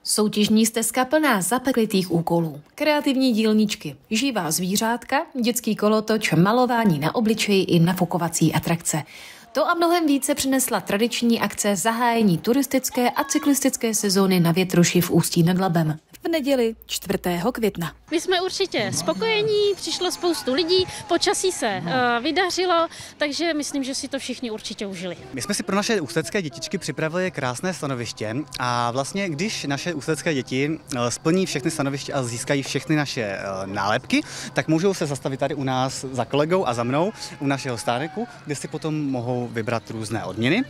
Soutěžní stezka plná zapeklitých úkolů, kreativní dílničky, živá zvířátka, dětský kolotoč, malování na obličeji i nafukovací atrakce. To a mnohem více přinesla tradiční akce zahájení turistické a cyklistické sezóny na Větroši v Ústí nad Labem v neděli 4. května. My jsme určitě spokojení, přišlo spoustu lidí, počasí se vydařilo, takže myslím, že si to všichni určitě užili. My jsme si pro naše ústecké dětičky připravili krásné stanoviště a vlastně, když naše ústecké děti splní všechny stanoviště a získají všechny naše nálepky, tak můžou se zastavit tady u nás za kolegou a za mnou u našeho stánku, kde si potom mohou vybrat různé odměny,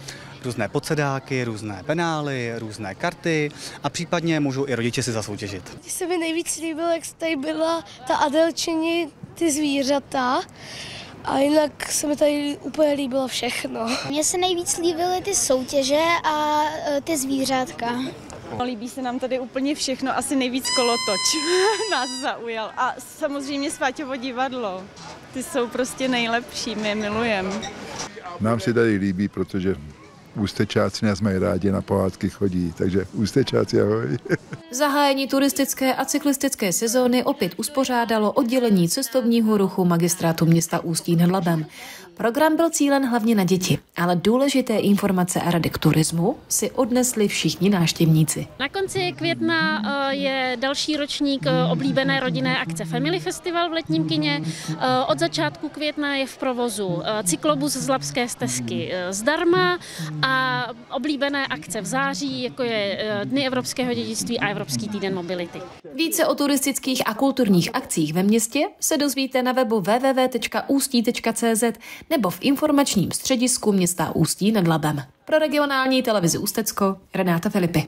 různé podsedáky, různé penály, různé karty a případně můžou i rodiče si zasoutěžit. Mně se mi nejvíc líbilo, jak tady byla ta Adelčini, ty zvířata, a jinak se mi tady úplně líbilo všechno. Mně se nejvíc líbily ty soutěže a ty zvířátka. Líbí se nám tady úplně všechno, asi nejvíc kolotoč nás zaujal a samozřejmě Sváťovo divadlo. Ty jsou prostě nejlepší, my je milujeme. Nám se tady líbí, protože Ústečáci nás mají rádi, na pohádky chodí, takže Ústečáci ahoj. Zahájení turistické a cyklistické sezóny opět uspořádalo oddělení cestovního ruchu Magistrátu města Ústí nad Labem. Program byl cílen hlavně na děti, ale důležité informace a rady k turismu si odnesli všichni návštěvníci. Na konci května je další ročník oblíbené rodinné akce Family Festival v Letním kině. Od začátku května je v provozu cyklobus z Labské stezky zdarma a oblíbené akce v září, jako je Dny evropského dědictví a Evropský týden mobility. Více o turistických a kulturních akcích ve městě se dozvíte na webu www.ustí.cz nebo v informačním středisku města Ústí nad Labem. Pro regionální televizi Ústecko Renáta Filipy.